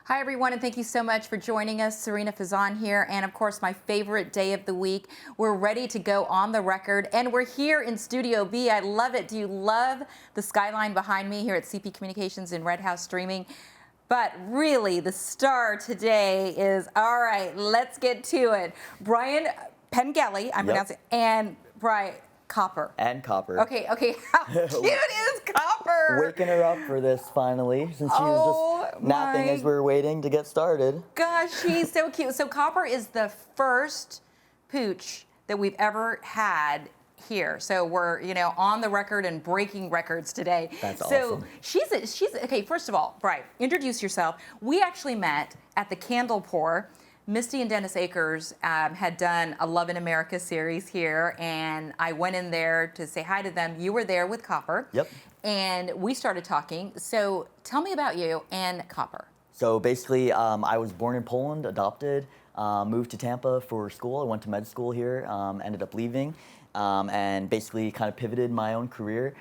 Hi, everyone, and thank you so much for joining us. Serena Fazan here, and of course, my favorite day of the week. We're ready to go on the record, and we're here in Studio B. I love it. Do you love the skyline behind me here at CP Communications in Red House Streaming? But really, the star today is, all right, let's get to it. Brian Pengelly, I'm pronouncing, and Brian Copper. And Copper. Okay, how cute is Copper? Waking her up for this finally, since she was just napping as we were waiting to get started. Gosh, she's so cute. So Copper is the first pooch that we've ever had here. So we're, on the record and breaking records today. That's awesome. So she's okay, first of all, Brian, introduce yourself. We actually met at the Candle Pour. Misty and Dennis Akers had done a Love in America series here, and I went in there to say hi to them. You were there with Copper. Yep. And we started talking. So tell me about you and Copper. So basically, I was born in Poland, adopted, moved to Tampa for school. I went to med school here, ended up leaving, and basically kind of pivoted my own career.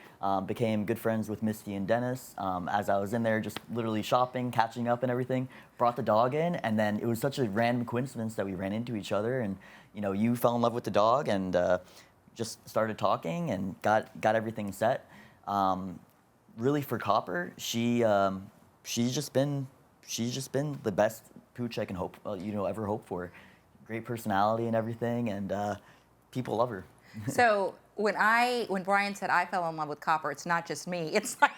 Became good friends with Misty and Dennis. As I was in there just literally shopping, catching up and everything, brought the dog in, and then it was such a random coincidence that we ran into each other, and you fell in love with the dog and just started talking and got everything set. Really for Copper, she's just been the best pooch I can hope ever hope for. Great personality and everything, and people love her. So when Brian said I fell in love with Copper, it's not just me. It's like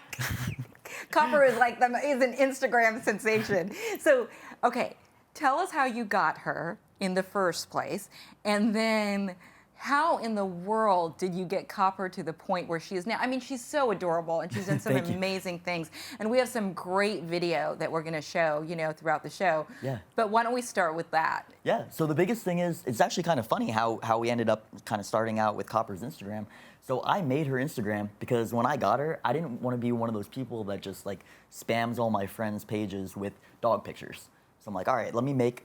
Copper is an Instagram sensation. So okay, tell us how you got her in the first place, and then how in the world did you get Copper to the point where she is now? I mean, she's so adorable, and she's done some amazing things. And we have some great video that we're going to show, throughout the show. Yeah. But why don't we start with that? Yeah. So the biggest thing is, it's actually kind of funny how we ended up kind of starting out with Copper's Instagram. So I made her Instagram because when I got her, I didn't want to be one of those people that just spams all my friends' pages with dog pictures. So I'm like, all right, let me make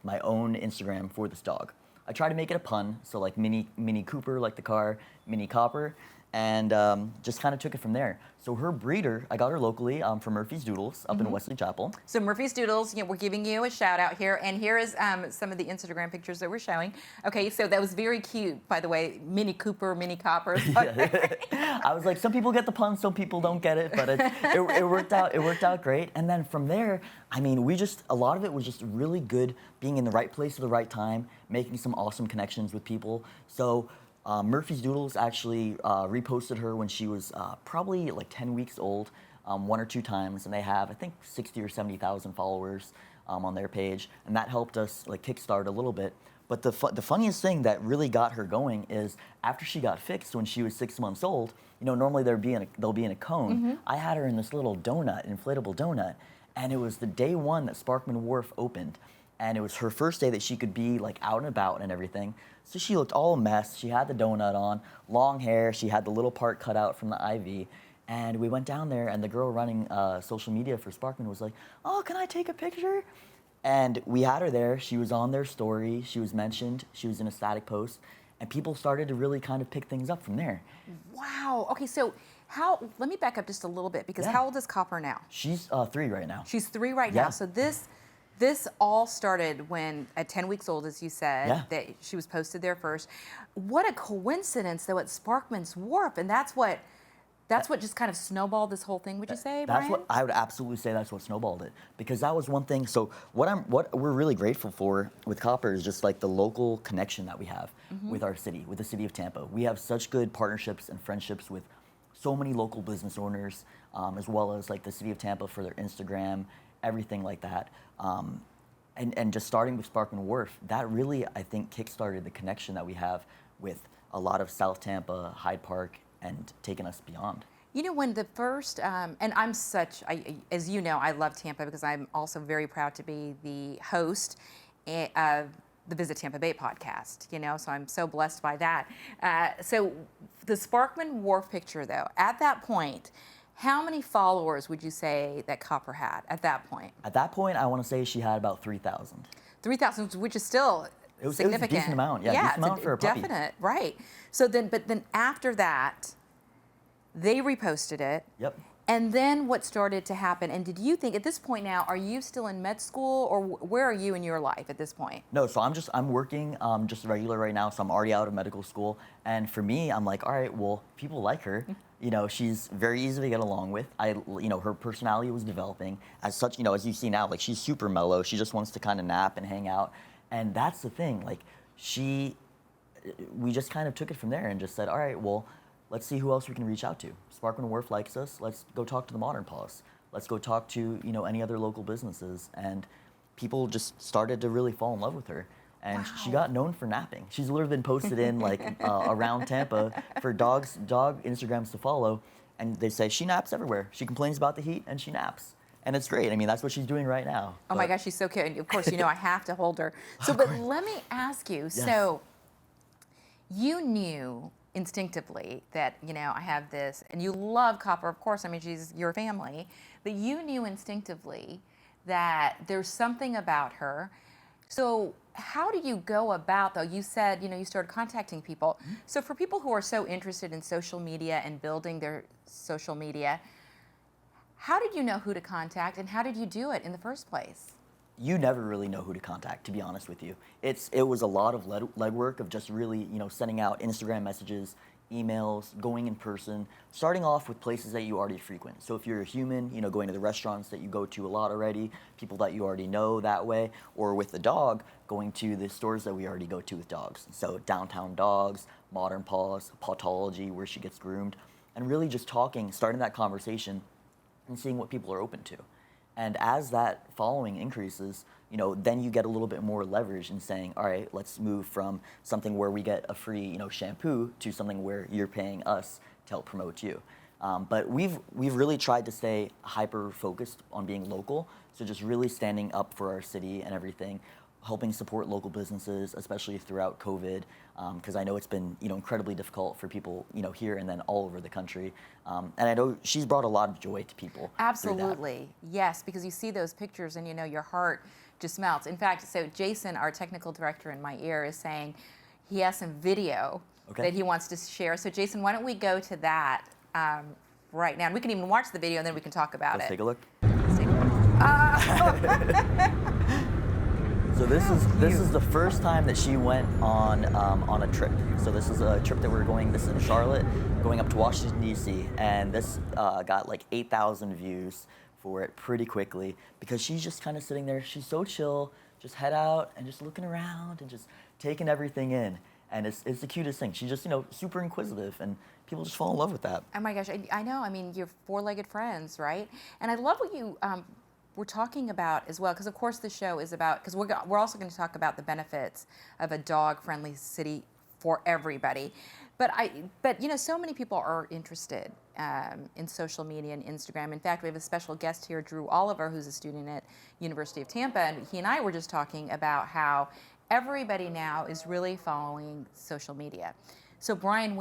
my own Instagram for this dog. I tried to make it a pun, so Mini Cooper, like the car, Mini Copper, and just kind of took it from there. So her breeder, I got her locally from Murphy's Doodles up in Wesley Chapel. So Murphy's Doodles, we're giving you a shout out here, and here is some of the Instagram pictures that we're showing. Okay, so that was very cute, by the way, Mini Cooper, Mini Copper. I was like, some people get the pun, some people don't get it, but it worked out. It worked out great. And then from there, I mean, a lot of it was just really good being in the right place at the right time, making some awesome connections with people. So Murphy's Doodles actually reposted her when she was probably 10 weeks old, 1 or 2 times, and they have, I think, 60 or 70,000 followers on their page, and that helped us kickstart a little bit. But the funniest thing that really got her going is after she got fixed when she was 6 months old. Normally they'll be in a cone. I had her in this little donut, inflatable donut, and it was the day 1 that Sparkman Wharf opened. And it was her first day that she could be out and about and everything. So she looked all a mess. She had the donut on, long hair. She had the little part cut out from the IV. And we went down there, and the girl running social media for Sparkman was like, "Oh, can I take a picture?" And we had her there. She was on their story. She was mentioned. She was in a static post. And people started to really kind of pick things up from there. Wow. Okay, so let me back up just a little bit, because how old is Copper now? She's 3 right now. She's 3 right now. So this all started when, at 10 weeks old, as you said, that she was posted there first. What a coincidence, though, at Sparkman's Wharf, and that's what just kind of snowballed this whole thing, would you say, Brian? That's what I would absolutely say. That's what snowballed it, because that was one thing. So what we're really grateful for with Copper is just the local connection that we have with our city, with the city of Tampa. We have such good partnerships and friendships with so many local business owners, as well as the city of Tampa for their Instagram, everything like that. And just starting with Sparkman Wharf, that really, I think, kickstarted the connection that we have with a lot of South Tampa, Hyde Park, and taken us beyond. You know, when the first, and I'm such, as you know, I love Tampa because I'm also very proud to be the host of the Visit Tampa Bay podcast, you know, so I'm so blessed by that. So the Sparkman Wharf picture, though, at that point, how many followers would you say that Copper had at that point? At that point, I want to say she had about 3,000. 3,000, which is still significant. It was a decent amount, yeah, decent amount for a puppy. Definite, right. So then, but then after that, they reposted it. Yep. And then what started to happen? And did you think, at this point now, are you still in med school, or where are you in your life at this point? No, so I'm working just regular right now, so I'm already out of medical school. And for me, I'm like, all right, well, people like her. You know, she's very easy to get along with. Her personality was developing. As such, you know, as you see now, like, she's super mellow. She just wants to kind of nap and hang out. And that's the thing, like, we just kind of took it from there and just said, all right, well, let's see who else we can reach out to. Sparkman Wharf likes us. Let's go talk to the Modern Paws. Let's go talk to, you know, any other local businesses. And people just started to really fall in love with her. And Wow. she got known for napping. She's literally been posted in like around Tampa for dog Instagrams to follow. And they say she naps everywhere. She complains about the heat and she naps. And it's great. I mean, that's what she's doing right now. Oh my gosh, she's so cute. And of course, you know, I have to hold her. So, but let me ask you, Yes. so you knew instinctively that, you know, I have this, and you love Copper, of course, I mean, she's your family, but you knew instinctively that there's something about her. So how do you go about, though? You said, you know, you started contacting people. So for people who are so interested in social media and building their social media, how did you know who to contact, and how did you do it in the first place? You never really know who to contact, to be honest with you. It was a lot of legwork of just really, you know, sending out Instagram messages, emails, going in person, starting off with places that you already frequent. So if you're a human, you know, going to the restaurants that you go to a lot already, people that you already know that way, or with the dog, going to the stores that we already go to with dogs. So Downtown Dogs, Modern Paws, Pautology, where she gets groomed, and really just talking, starting that conversation, and seeing what people are open to. And as that following increases, you know, then you get a little bit more leverage in saying, all right, let's move from something where we get a free, you know, shampoo to something where you're paying us to help promote you. But we've really tried to stay hyper focused on being local. So just really standing up for our city and everything, helping support local businesses, especially throughout COVID, because I know it's been, you know, incredibly difficult for people, you know, here and then all over the country. And I know she's brought a lot of joy to people. Absolutely, yes, because you see those pictures and, you know, your heart just melts. In fact, so Jason, our technical director in my ear, is saying he has some video that he wants to share. So Jason, why don't we go to that right now? And we can even watch the video and then we can talk about Let's it. take a look. Let's take a look. So this is the first time that she went on a trip. So this is a trip that we're going. This is in Charlotte, going up to Washington D.C. And this got like 8,000 views for it pretty quickly because she's just kind of sitting there. She's so chill, just head out and just looking around and just taking everything in. And it's the cutest thing. She's just, you know, super inquisitive, and people just fall in love with that. Oh my gosh, I know. I mean, you're four-legged friends, right? And I love what you we're talking about as well, because of course the show is about, because we're also going to talk about the benefits of a dog-friendly city for everybody. But you know, so many people are interested in social media and Instagram. In fact, we have a special guest here, Drew Oliver, who's a student at University of Tampa, and he and I were just talking about how everybody now is really following social media. So Brian,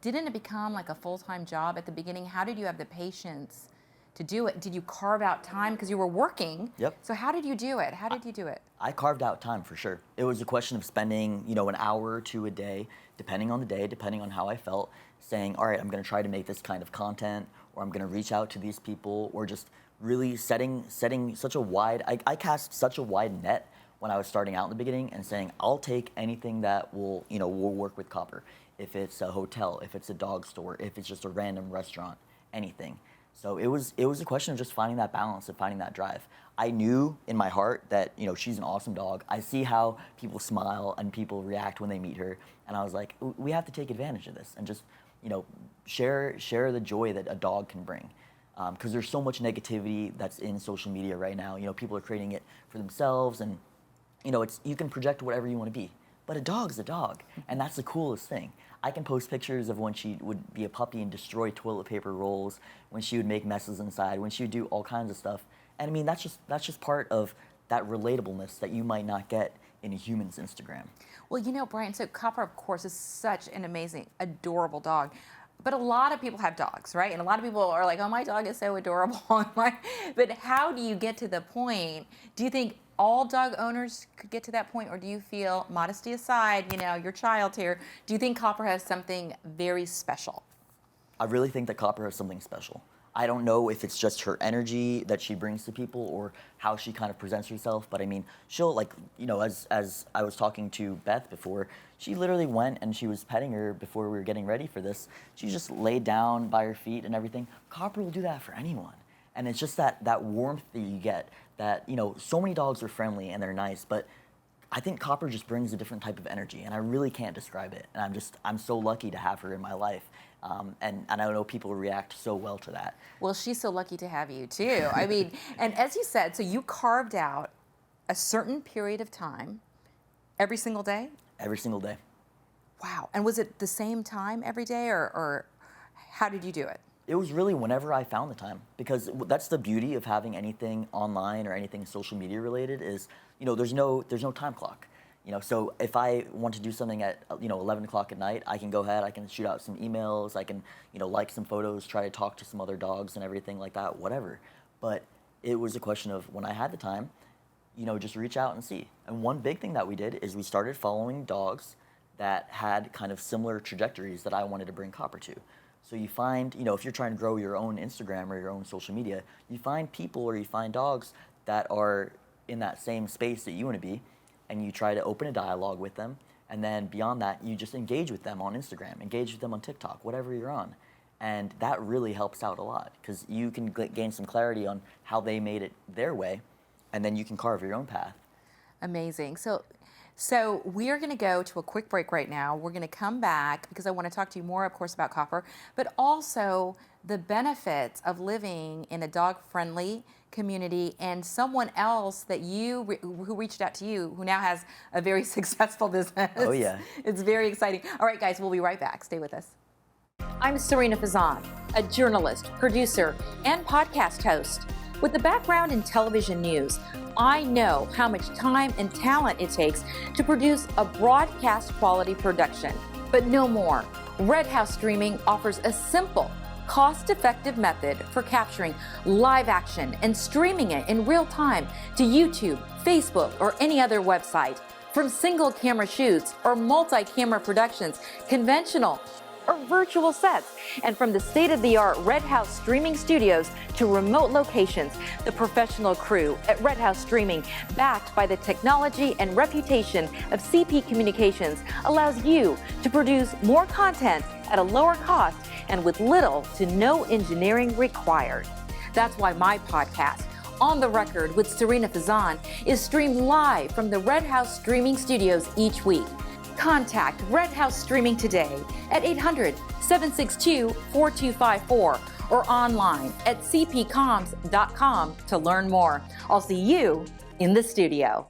didn't it become like a full-time job at the beginning? How did you have the patience to do it? Did you carve out time because you were working? Yep. So how did you do it? How did you do it? I carved out time for sure. It was a question of spending, you know, an hour or two a day, depending on the day, depending on how I felt, saying, all right, I'm going to try to make this kind of content, or I'm going to reach out to these people, or just really setting such a wide, I cast such a wide net when I was starting out in the beginning and saying, I'll take anything that will work with Copper. If it's a hotel, if it's a dog store, if it's just a random restaurant, anything. So it was a question of just finding that balance and finding that drive. I knew in my heart that, you know, she's an awesome dog. I see how people smile and people react when they meet her, and I was like, we have to take advantage of this and just, you know, share the joy that a dog can bring. Because there's so much negativity that's in social media right now. You know, people are creating it for themselves, and you know, you can project whatever you want to be. But a dog's a dog, and that's the coolest thing. I can post pictures of when she would be a puppy and destroy toilet paper rolls, when she would make messes inside, when she would do all kinds of stuff. And I mean, that's just part of that relatableness that you might not get in a human's Instagram. Well, Brian, so Copper, of course, is such an amazing, adorable dog. But a lot of people have dogs, right? And a lot of people are like, oh, my dog is so adorable. But how do you get to the point? Do you think all dog owners could get to that point? Or do you feel, modesty aside, your child here, do you think Copper has something very special? I really think that Copper has something special. I don't know if it's just her energy that she brings to people or how she kind of presents herself, but I mean, she'll as I was talking to Beth before, she literally went and she was petting her before we were getting ready for this. She just laid down by her feet and everything. Copper will do that for anyone. And it's just that warmth that you get that, so many dogs are friendly and they're nice, but I think Copper just brings a different type of energy, and I really can't describe it. And I'm so lucky to have her in my life. And I know people react so well to that. Well, she's so lucky to have you, too. I mean, and as you said, so you carved out a certain period of time every single day? Every single day. Wow. And was it the same time every day, or how did you do it? It was really whenever I found the time, because that's the beauty of having anything online or anything social media related is, there's no time clock. So if I want to do something at 11 o'clock at night, I can go ahead, I can shoot out some emails, I can like some photos, try to talk to some other dogs and everything like that, whatever. But it was a question of when I had the time, just reach out and see. And one big thing that we did is we started following dogs that had kind of similar trajectories that I wanted to bring Copper to. So you find, if you're trying to grow your own Instagram or your own social media, you find people or you find dogs that are in that same space that you want to be, and you try to open a dialogue with them, and then beyond that, you just engage with them on Instagram, engage with them on TikTok, whatever you're on. And that really helps out a lot, because you can gain some clarity on how they made it their way, and then you can carve your own path. Amazing. So we are going to go to a quick break right now. We're going to come back because I want to talk to you more, of course, about Copper, but also the benefits of living in a dog-friendly community and someone else that who reached out to you, who now has a very successful business. Oh, yeah. It's very exciting. All right, guys, we'll be right back. Stay with us. I'm Serena Fazan, a journalist, producer, and podcast host. With a background in television news, I know how much time and talent it takes to produce a broadcast quality production. But no more. Red House Streaming offers a simple, cost-effective method for capturing live action and streaming it in real time to YouTube, Facebook, or any other website. From single camera shoots or multi-camera productions, conventional or virtual sets, and from the state-of-the-art Red House Streaming Studios to remote locations, the professional crew at Red House Streaming, backed by the technology and reputation of CP Communications, allows you to produce more content at a lower cost and with little to no engineering required. That's why my podcast, On the Record with Serena Fazan, is streamed live from the Red House Streaming Studios each week. Contact Red House Streaming today at 800-762-4254 or online at cpcoms.com to learn more. I'll see you in the studio.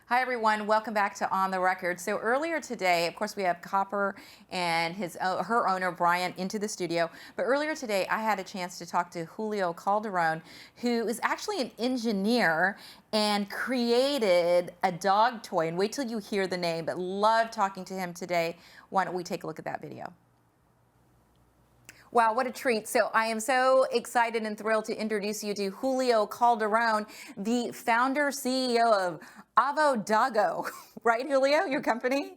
Hi, everyone. Welcome back to On the Record. So earlier today, of course, we have Copper and her owner, Brian, into the studio. But earlier today, I had a chance to talk to Julio Calderon, who is actually an engineer and created a dog toy. And wait till you hear the name, but love talking to him today. Why don't we take a look at that video? Wow, what a treat. So I am so excited and thrilled to introduce you to Julio Calderon, the founder, CEO of Avo Doggo. Right, Julio, your company?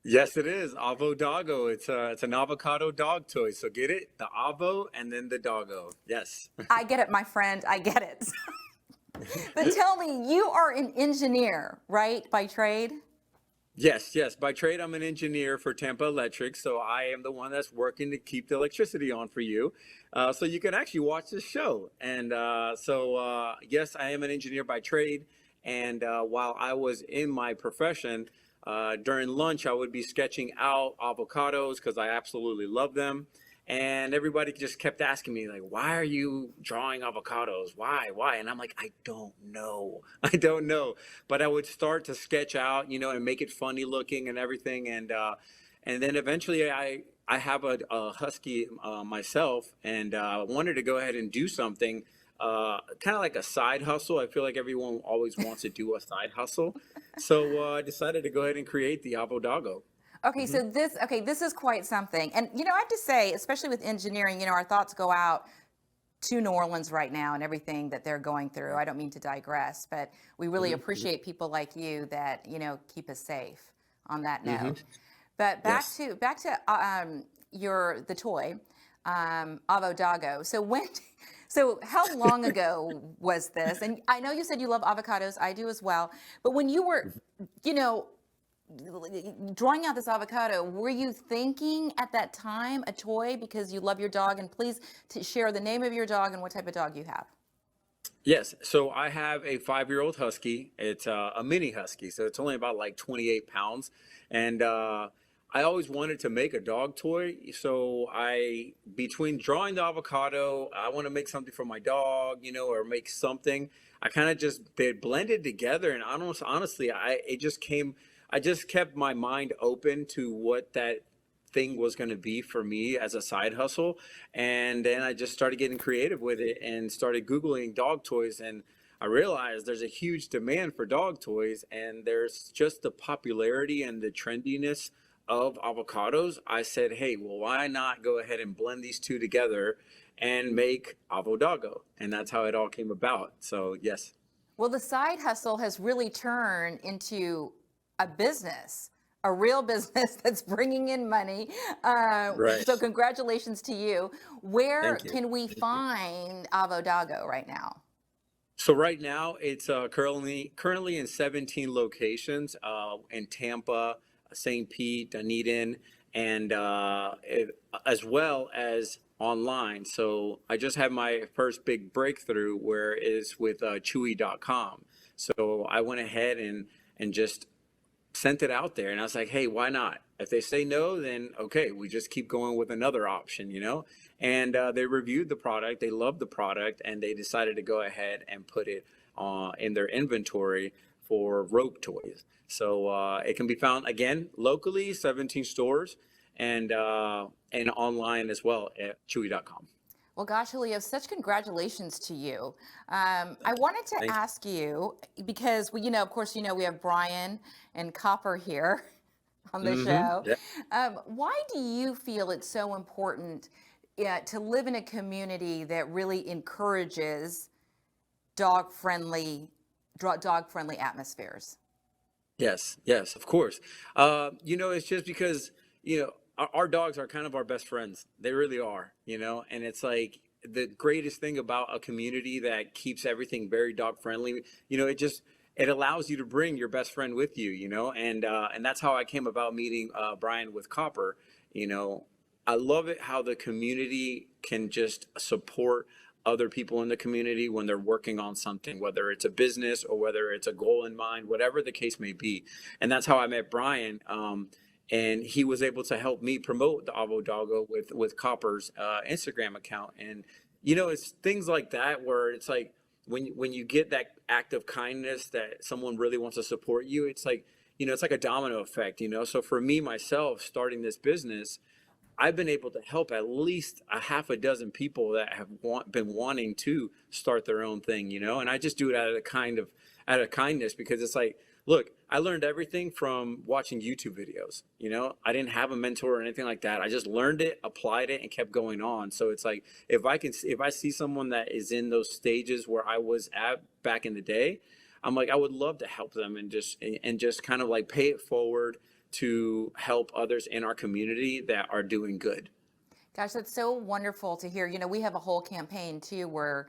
Yes, it is. Avo Doggo. It's an avocado dog toy. So get it? The Avo and then the Doggo. Yes. I get it, my friend. I get it. But tell me, you are an engineer, right, by trade? Yes, yes. By trade, I'm an engineer for Tampa Electric. So I am the one that's working to keep the electricity on for you. So you can actually watch this show. And yes, I am an engineer by trade. And while I was in my profession, during lunch, I would be sketching out avocados because I absolutely love them. And everybody just kept asking me, like, why are you drawing avocados? Why? And I'm like, I don't know. I don't know. But I would start to sketch out, and make it funny looking and everything. And And then eventually I have a husky myself, and wanted to go ahead and do something kind of like a side hustle. I feel like everyone always wants to do a side hustle. So I decided to go ahead and create the Avodago. Okay, so this is quite something. And I have to say, especially with engineering, our thoughts go out to New Orleans right now and everything that they're going through. I don't mean to digress, but we really appreciate people like you that, keep us safe on that note. But back Yes. to the toy, Avodago. So how long ago was this? And I know you said you love avocados. I do as well. But when you were, you know, drawing out this avocado, were you thinking at that time a toy because you love your dog? And please share the name of your dog and what type of dog you have. Yes. So I have a 5-year-old husky. It's a mini husky, so it's only about like 28 pounds. And I always wanted to make a dog toy. So between drawing the avocado, I want to make something for my dog, or make something. I kind of just they blended together, and honestly, I just kept my mind open to what that thing was going to be for me as a side hustle. And then I just started getting creative with it and started Googling dog toys. And I realized there's a huge demand for dog toys, and there's just the popularity and the trendiness of avocados. I said, hey, well, why not go ahead and blend these two together and make Avodago? And that's how it all came about. So, yes. Well, the side hustle has really turned into a business, a real business that's bringing in money. Right. So, congratulations to you. Where Thank you. can we find Avodago right now? So right now it's currently in 17 locations in Tampa, St. Pete, Dunedin, and as well as online. So I just had my first big breakthrough where is with Chewy.com. So I went ahead and just sent it out there, and I was like, hey, why not? If they say no, then okay, we just keep going with another option. And they reviewed the product, they loved the product, and they decided to go ahead and put it in their inventory for rope toys. So it can be found again locally, 17 stores, and online as well at chewy.com. Well, gosh, Julio, such congratulations to you. I wanted to Thank you. ask you because of course, we have Brian and Copper here on the show. Yeah. Why do you feel it's so important to live in a community that really encourages dog-friendly, dog-friendly atmospheres? Yes, of course. It's just because, our dogs are kind of our best friends. They really are, and it's like the greatest thing about a community that keeps everything very dog friendly, it allows you to bring your best friend with you, and that's how I came about meeting Brian with Copper. I love it how the community can just support other people in the community when they're working on something, whether it's a business or whether it's a goal in mind, whatever the case may be. And that's how I met Brian. And he was able to help me promote the Avodago with Copper's Instagram account. And, it's things like that where it's like when you get that act of kindness that someone really wants to support you, it's like, it's like a domino effect, So for me, myself, starting this business, I've been able to help at least a half a dozen people that have been wanting to start their own thing, and I just do it out of kindness because it's like, look, I learned everything from watching YouTube videos. I didn't have a mentor or anything like that. I just learned it, applied it, and kept going on. So it's like if I see someone that is in those stages where I was at back in the day, I'm like, I would love to help them and just kind of like pay it forward to help others in our community that are doing good. Gosh, that's so wonderful to hear. We have a whole campaign too, where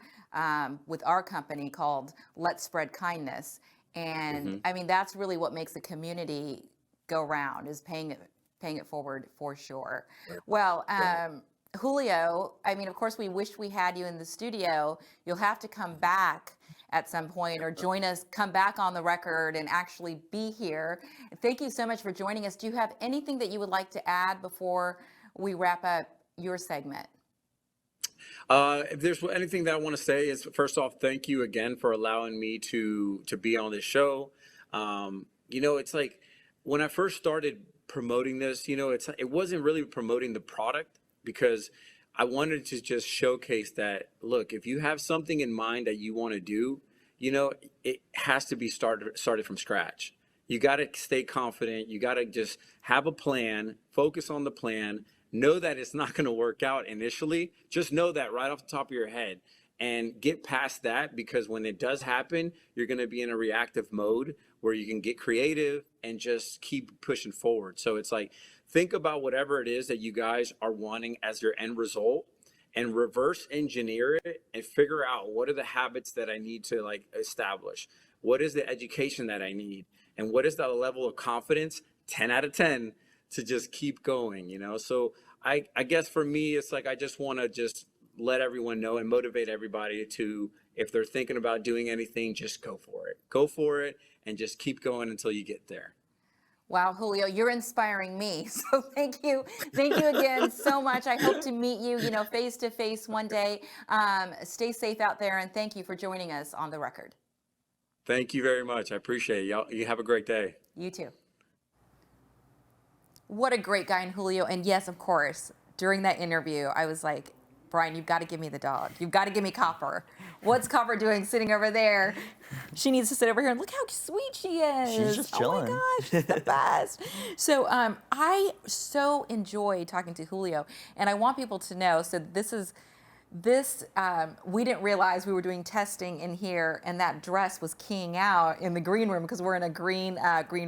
with our company called Let's Spread Kindness, and I mean that's really what makes the community go round is paying it forward for sure. Well, Julio, I mean, of course, we wish we had you in the studio. You'll have to come back at some point or join us, come back on the record and actually be here. Thank you so much for joining us. Do you have anything that you would like to add before we wrap up your segment? If there's anything that I want to say is, first off, thank you again for allowing me to be on this show. It's like when I first started promoting this, it wasn't really promoting the product, because I wanted to just showcase that, look, if you have something in mind that you want to do, it has to be started from scratch. You got to stay confident. You got to just have a plan, focus on the plan, know that it's not going to work out initially. Just know that right off the top of your head, and get past that, because when it does happen, you're going to be in a reactive mode where you can get creative and just keep pushing forward. So it's like, think about whatever it is that you guys are wanting as your end result, and reverse engineer it and figure out, what are the habits that I need to like establish? What is the education that I need? And what is the level of confidence, 10 out of 10, to just keep going, So I guess for me, it's like, I just want to just let everyone know and motivate everybody to, if they're thinking about doing anything, just go for it. Go for it and just keep going until you get there. Wow, Julio, you're inspiring me. So thank you. Thank you again so much. I hope to meet you, face to face one day. Stay safe out there, and thank you for joining us on The Record. Thank you very much. I appreciate it. Y'all, you have a great day. You too. What a great guy in Julio. And yes, of course, during that interview, I was like, Brian, you've got to give me the dog. You've got to give me Copper. What's Copper doing sitting over there? She needs to sit over here, and look how sweet she is. She's just chilling. Oh my gosh, she's the best. So I so enjoy talking to Julio, and I want people to know, so we didn't realize we were doing testing in here, and that dress was keying out in the green room, because we're in a green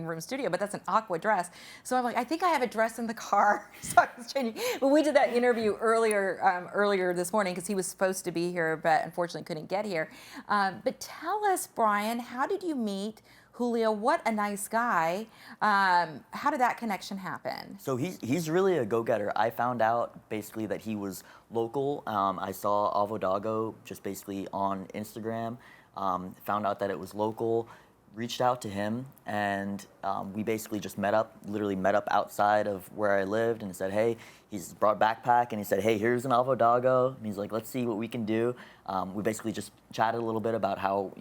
room studio, but that's an aqua dress. So I'm like, I think I have a dress in the car. So I was changing. But we did that interview earlier this morning, because he was supposed to be here, but unfortunately couldn't get here. But tell us, Brian, how did you meet Julio? What a nice guy. How did that connection happen? So he's really a go-getter. I found out basically that he was local. I saw Avodago just basically on Instagram. Found out that it was local. Reached out to him, and we basically just literally met up outside of where I lived, and said, hey, he's brought a backpack, and he said, hey, here's an Avodago. And he's like, let's see what we can do. We basically just chatted a little bit about how,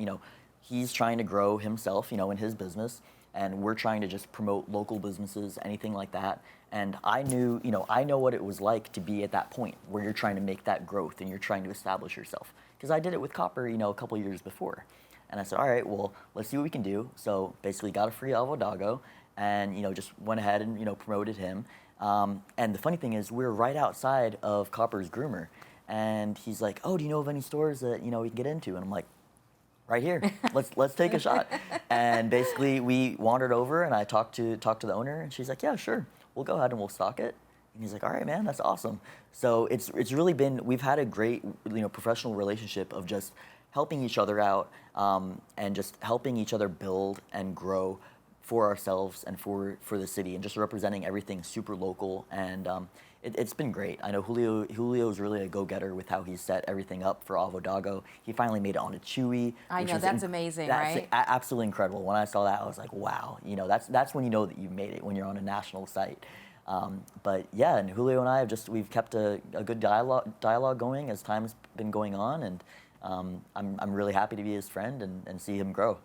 he's trying to grow himself, in his business, and we're trying to just promote local businesses, anything like that. And I knew, I know what it was like to be at that point where you're trying to make that growth and you're trying to establish yourself. Because I did it with Copper, a couple years before. And I said, all right, well, let's see what we can do. So basically got a free Avodago, and, just went ahead and, promoted him. And the funny thing is, we're right outside of Copper's groomer. And he's like, oh, do you know of any stores that, we can get into? And I'm like, right here, let's take a shot. And basically we wandered over, and I talked to the owner, and she's like, yeah, sure, we'll go ahead and we'll stock it. And he's like, all right, man, that's awesome. So it's really been, we've had a great, professional relationship of just helping each other out, and just helping each other build and grow for ourselves and for the city, and just representing everything super local. And it's been great. I know Julio's really a go-getter with how he set everything up for Avodago. He finally made it onto Chewy. I know, that's amazing, right? Absolutely incredible. When I saw that, I was like, wow. That's when you know that you've made it, when you're on a national site. But yeah, and Julio and I we've kept a good dialogue going as time's been going on, and I'm really happy to be his friend and see him grow.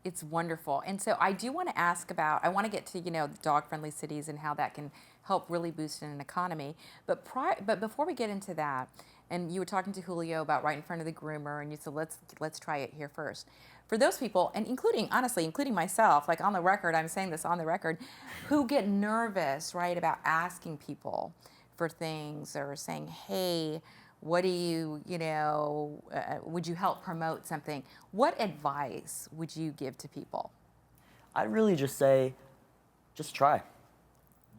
It's wonderful. And so I do want to ask about, I want to get to, dog-friendly cities and how that can help really boost an economy. But before we get into that, and you were talking to Julio about right in front of the groomer, and you said, let's try it here first. For those people, and including myself, like on the record, I'm saying this on the record, who get nervous, right, about asking people for things, or saying, hey, what do you, would you help promote something? What advice would you give to people? I'd really just say, just try.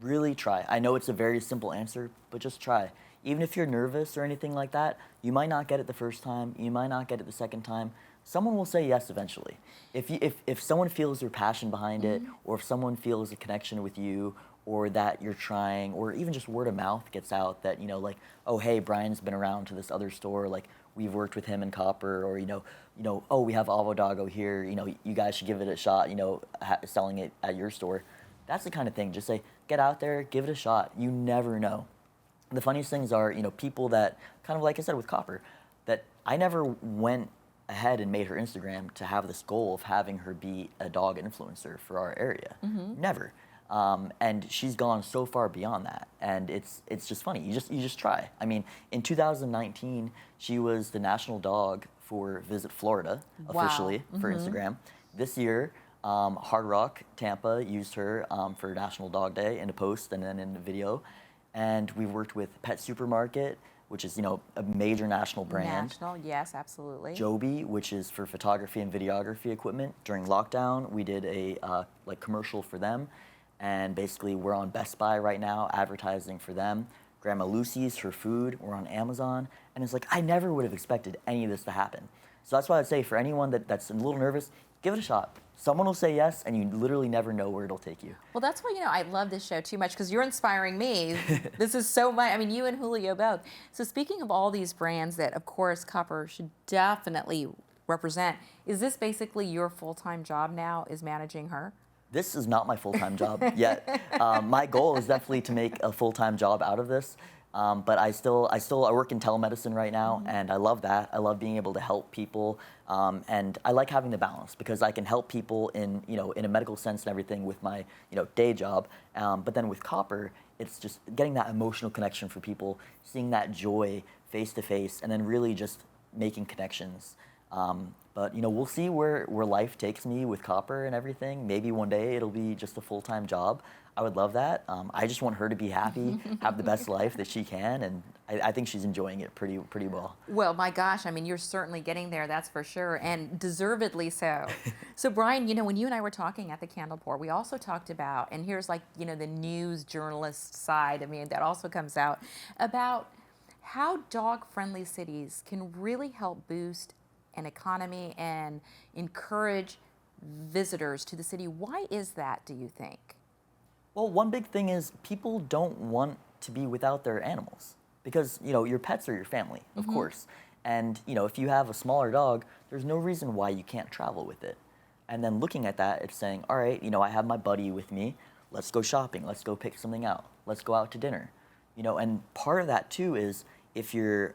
Really try. I know it's a very simple answer, but just try. Even if you're nervous or anything like that, you might not get it the first time, you might not get it the second time. Someone will say yes eventually. If someone feels your passion behind it, or if someone feels a connection with you, or that you're trying, or even just word of mouth gets out that, like, oh, hey, Brian's been around to this other store, like, we've worked with him in Copper, or, oh, we have Avodago here, you guys should give it a shot, selling it at your store. That's the kind of thing. Just say, get out there, give it a shot. You never know. The funniest things are, people that, kind of like I said with Copper, that I never went ahead and made her Instagram to have this goal of having her be a dog influencer for our area. Never. And she's gone so far beyond that, and it's just funny. You just try. I mean, in 2019, she was the national dog for Visit Florida officially for Instagram. This year, Hard Rock Tampa used her for National Dog Day in a post and then in a video, and we've worked with Pet Supermarket, which is a major national brand. National, yes, absolutely. Joby, which is for photography and videography equipment. During lockdown, we did a commercial for them. And basically, we're on Best Buy right now, advertising for them. Grandma Lucy's, her food, we're on Amazon. And it's like, I never would have expected any of this to happen. So that's why I'd say for anyone that's a little nervous, give it a shot. Someone will say yes, and you literally never know where it'll take you. Well, that's why, I love this show too much, because you're inspiring me. This is so much. I mean, you and Julio both. So speaking of all these brands that, of course, Copper should definitely represent, is this basically your full-time job now, is managing her? This is not my full-time job yet. My goal is definitely to make a full-time job out of this. But I work in telemedicine right now, and I love that. I love being able to help people, and I like having the balance because I can help people in a medical sense and everything with my day job. But then with Copper, it's just getting that emotional connection for people, seeing that joy face to face, and then really just making connections. But we'll see where life takes me with Copper and everything. Maybe one day it'll be just a full-time job. I would love that. I just want her to be happy, have the best life that she can, and I think she's enjoying it pretty well. Well, my gosh, I mean, you're certainly getting there, that's for sure, and deservedly so. So, Brian, when you and I were talking at the Candle Pour, we also talked about, and here's the news journalist side of me that also comes out, about how dog-friendly cities can really help boost an economy and encourage visitors to the city. Why is that, do you think? Well, one big thing is people don't want to be without their animals because, your pets are your family, of course. And, if you have a smaller dog, there's no reason why you can't travel with it. And then looking at that, it's saying, all right, I have my buddy with me. Let's go shopping. Let's go pick something out. Let's go out to dinner. And part of that, too, is if you're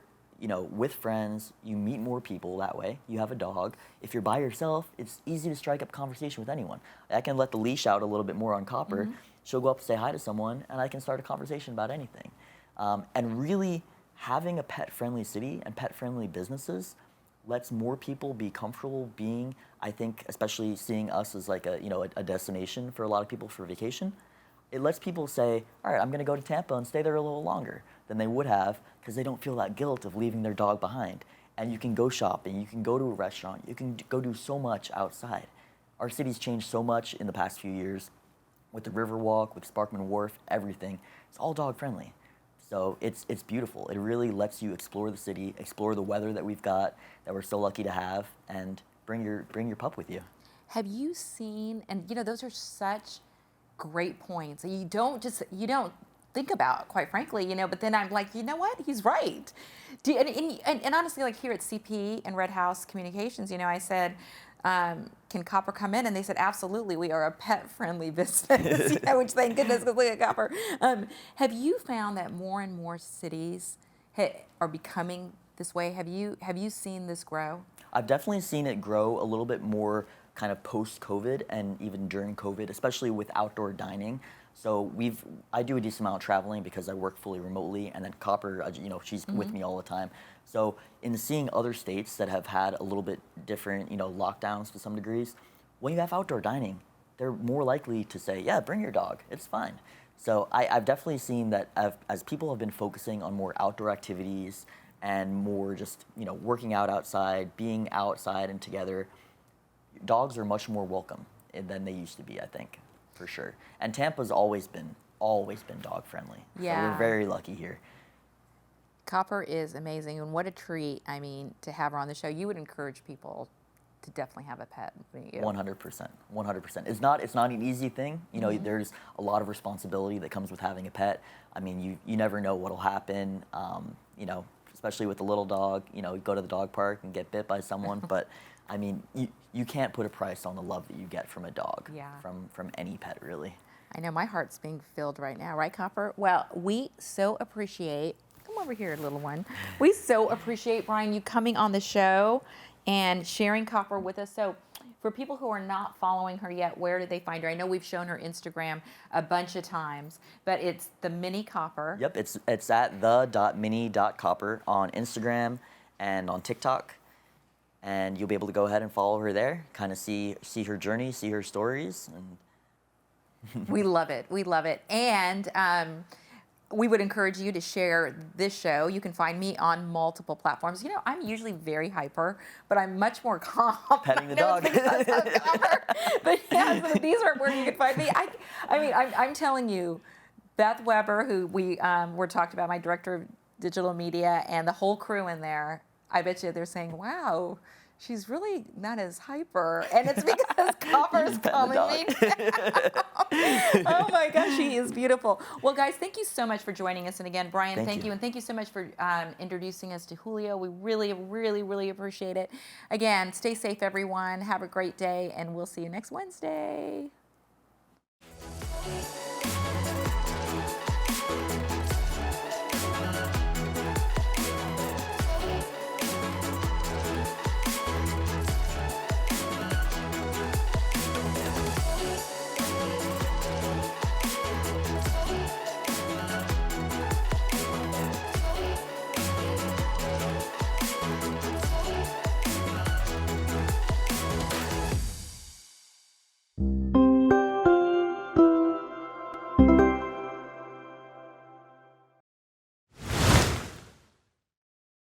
with friends, you meet more people that way. You have a dog. If you're by yourself, it's easy to strike up conversation with anyone. I can let the leash out a little bit more on Copper. She'll go up and say hi to someone, and I can start a conversation about anything. And really, having a pet-friendly city and pet-friendly businesses lets more people be comfortable being, I think, especially seeing us as like a destination for a lot of people for vacation. It lets people say, all right, I'm going to go to Tampa and stay there a little longer than they would have because they don't feel that guilt of leaving their dog behind. And you can go shopping, you can go to a restaurant, you can go do so much outside. Our city's changed so much in the past few years with the Riverwalk, with Sparkman Wharf, everything. It's all dog friendly. So it's beautiful. It really lets you explore the city, explore the weather that we've got, that we're so lucky to have, and bring your pup with you. Have you seen, and those are such great points. You don't think about, quite frankly, but then I'm like, you know what? He's right. And honestly, like here at CP and Red House Communications, I said, can Copper come in? And they said, absolutely. We are a pet-friendly business, which thank goodness, because look at Copper. Have you found that more and more cities are becoming this way? Have you seen this grow? I've definitely seen it grow a little bit more kind of post-COVID and even during COVID, especially with outdoor dining. So I do a decent amount of traveling because I work fully remotely, and then Copper, she's with me all the time. So in seeing other states that have had a little bit different, lockdowns to some degrees, when you have outdoor dining, they're more likely to say, yeah, bring your dog, it's fine. So I've definitely seen that as people have been focusing on more outdoor activities and more just, working out outside, being outside and together, dogs are much more welcome than they used to be, I think, for sure. And Tampa's always been dog friendly. Yeah. So we're very lucky here. Copper is amazing, and what a treat, to have her on the show. You would encourage people to definitely have a pet, wouldn't you? 100%. 100%. It's not an easy thing. There's a lot of responsibility that comes with having a pet. You never know what'll happen. Especially with a little dog. You go to the dog park and get bit by someone, but you can't put a price on the love that you get from a dog. Yeah. From any pet, really. I know my heart's being filled right now, right, Copper? Well, we so appreciate. Come over here, little one. We so appreciate, Brian, you coming on the show and sharing Copper with us. So for people who are not following her yet, where do they find her? I know we've shown her Instagram a bunch of times, but it's the Mini Copper. Yep, it's at the.mini.copper on Instagram and on TikTok. And you'll be able to go ahead and follow her there, kind of see her journey, see her stories. And We love it. We love it. And we would encourage you to share this show. You can find me on multiple platforms. You know, I'm usually very hyper, but I'm much more calm. Petting the dog. But yeah, so these are where you can find me. I mean, I'm telling you, Beth Weber, who we were talked about, my director of digital media, and the whole crew in there, I bet you they're saying, wow, she's really not as hyper. And it's because Copper's calming me. Oh my gosh, she is beautiful. Well, guys, thank you so much for joining us. And again, Brian, thank you. And thank you so much for introducing us to Julio. We really, really, really appreciate it. Again, stay safe, everyone. Have a great day, and we'll see you next Wednesday.